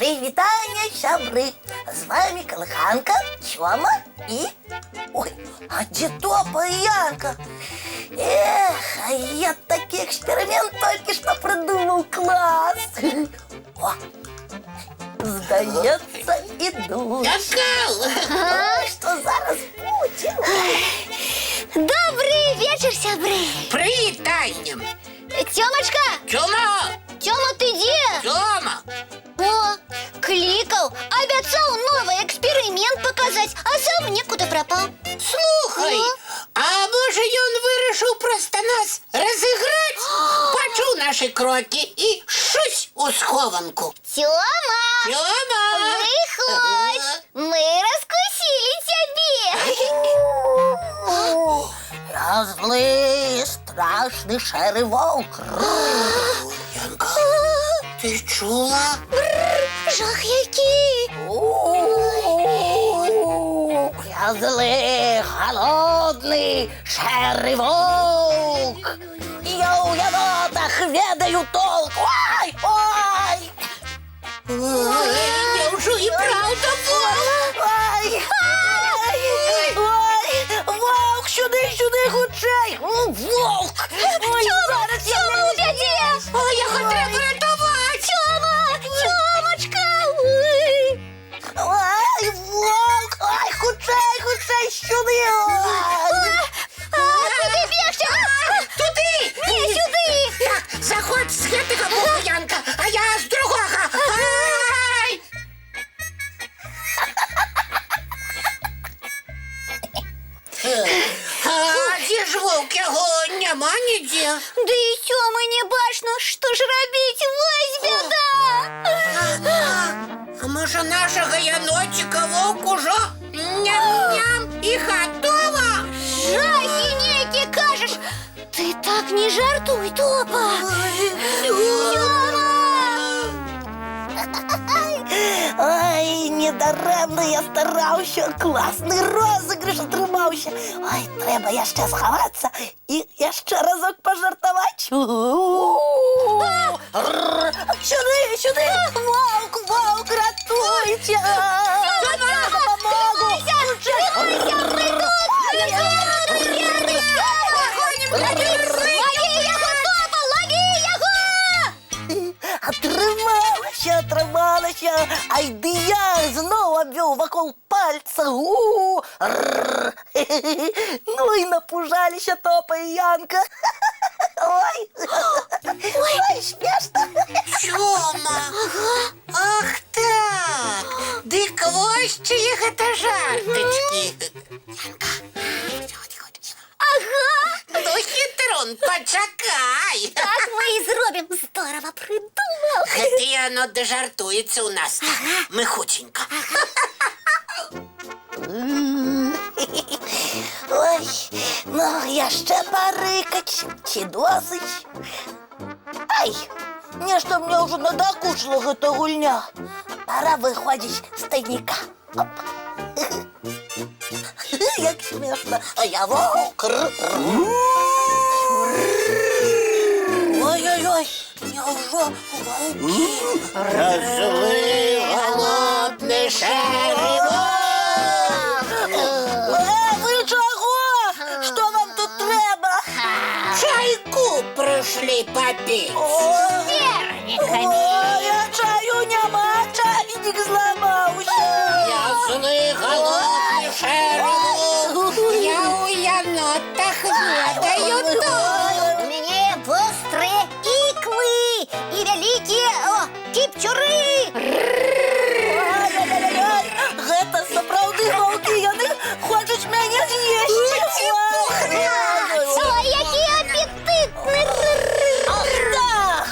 Привітання, щабри! З вами Колыханка, Тёма и... Ой, а где Топа и Янка? Эх, а я такой эксперимент только что придумал, класс! О, сдается, идут. Что зараз будет? Добрий вечір, сябри! Привітання! Тьомочка! Тьома! Тьома, ти де? Тьома! О, кликал, обещал новый эксперимент показать, а сам некуда пропал. Слухай, а може він вирішив просто нас розіграти? Почув наші кроки і щось у схованку. Тёма! Тьома! Выходь! Мы раскусили тебе! Я злий, страшний шерий вовк. Янка, ти чула? Жах який! Я злий, холодний шерий вовк. Я у янотах ведаю толк. Ой, ой! Ой, я вже і правда вовк. Ой! Ой! Вовк, сюди, хутчей! Вовк! Ой, зараз я не Увядешь! Ой, його треба рятувати. Тёма! Тёмочка! Ой! Ой, вовк! Ой, хутчей, сюди! Куди бігти? Туди! Не сюди! Так, заходь з хитика боку, Янка, а я з другого. Ай! А де ж вовк? Його нема ніде. Да и Тёмы не бачно, что ж робить? Вось беда! А може нашого янотика вовк уже ням-ням і готова? Жахи неки кажешь! Ты так не жартуй, Топа! Ой, недаремно я старався, класний розіграш отримався. Ой, треба ще сховатися і ще разок пожартувати. Сюди, вовк, рятуйте! Я допомогу! Трималася, а йди я знову обвел вокруг пальца. Ну и напужалися Топа и Янка. Ой, смешно. Тьома! Ах так! Дик ось чиї гэта жарточки. Янка, Ага! ну хитрун, почакай. Так мы и зробим! Здорово придумал! Гэта яно дожартуецца у нас. Мы хутенько. Ой, ну я ще парикать, чи досить? Ай, нешто мне уже надокучила гэта гульня. Пора выходить з тайника. Оп. Як смешно. А я вовк. Ой-ой-ой, неужо вовки? Злий, голодний шерий Ви чого? Що вам тут треба? чайку прийшли попить. Ой, а чаю нема, чайник зламався. Я злий, голодний шерий. Я у янотах ведаю толк. У меня острые иклы и великие кипчуры! Ай-яй-яй-яй, гэта сапраўды ваўкі, яны хочуць мяне з'есці. Ой, які апетитні! Ах так!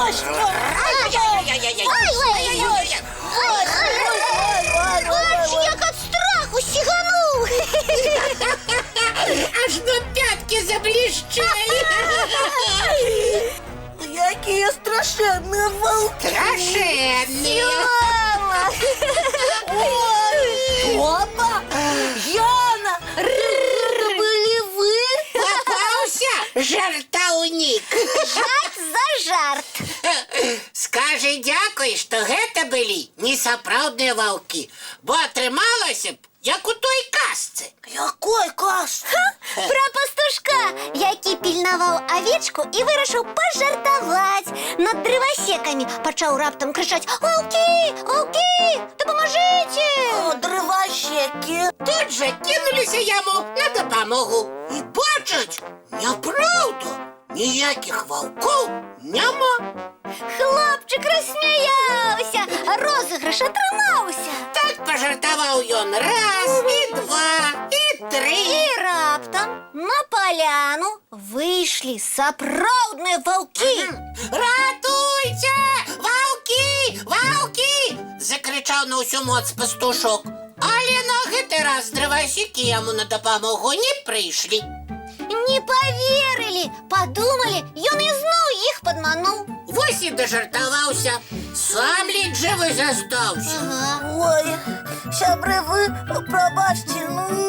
Ось, Аж як от страху сиганув! Аж до пятки заблещали. які страшенні вовки. Страшенные. Топа, Яна, були ви? Попался жартовник. Жарт за жарт! С Скажи дякуй, што гэта былі не сапраўдныя ваўкі, бо атрымалася б, як у той казцы. Якой казцы? Пра пастушка, які пільнаваў авечку і вырашыў пажартаваць над дрывасекамі. Пачаў раптам крычаць: «Ваўкі! Ваўкі! Дапамажыце!» Дрывасекі. Тут жа кінуліся яму на дапамогу. І бачаць, няпраўда, ніякіх ваўкоў няма. Хлопчык рассмяяўся, розыгрыш атрымаўся. Так пажартаваў ён раз, і два, і тры. І раптам на паляну выйшлі сапраўдныя ваўкі. Ратуйце! Ваўкі! Ваўкі! Закрычаў на ўсю моц пастушок. Але на гэты раз дрывасекі яму на дапамогу не прыйшлі. Не паверылі, падумалі, ён ізноў іх падмануў. Вось і дажартаваўся. Сам ледь жывы застаўся. Ой, сябры, вы прабачце,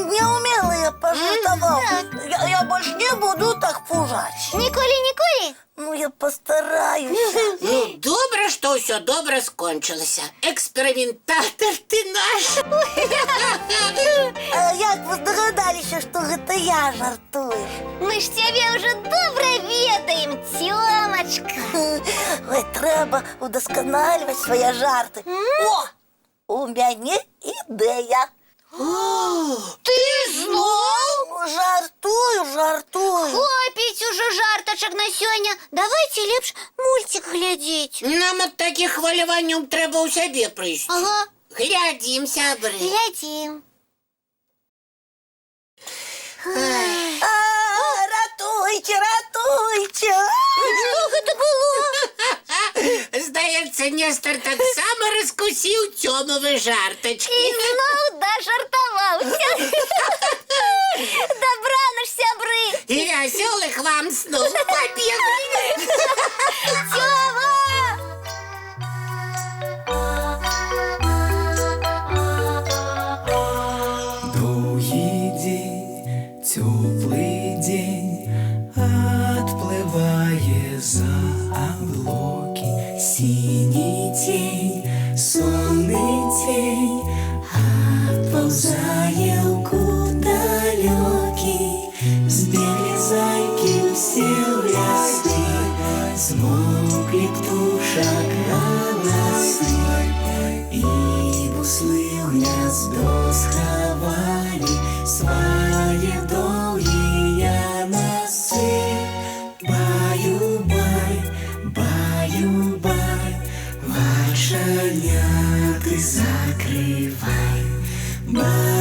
неумело я пожартаваў. Я больш не буду так пужаць. Ніколі? Ну, я постараюся. Ну, добра, што ўсё добра скончылася. Эксперыментатар ты наш. А як вы здагадаліся, што гэта я жартую? Мы ж цябе ўжо добра ведаем, Цёмачка. Ой, трэба удасканальваць свае жарты. О, у мяне ідэя. Ты зноў? Жартую. Хопіць ужо жартачак на сёння. Давайце лепш мульцік глядзець. Нам ад такіх хваляванняў трэба ў сябе прыйсці. Ага, Глядзім, сябры. глядзім. Ратуйце. Што гэта было? Здаецца, Нестар таксама раскусіў Цёмавы жартачкі. І зноў дажартаваўся. Дабрана ж, сябры. І вясёлых вам снов. Пабеглі. Цёма! Доўгі дзень, цёплы дзень, адплывае за аблокі. Сіні цень, сонны цень, адпаўзае ў кут далёкі. Збеглі зайкі ўсе ў лясы, змоўклі птушак галасы. І буслы ў гняздо схавалі свае доўгія носы. Баю-бай, баю-бай, вачаняты закрывай. Бай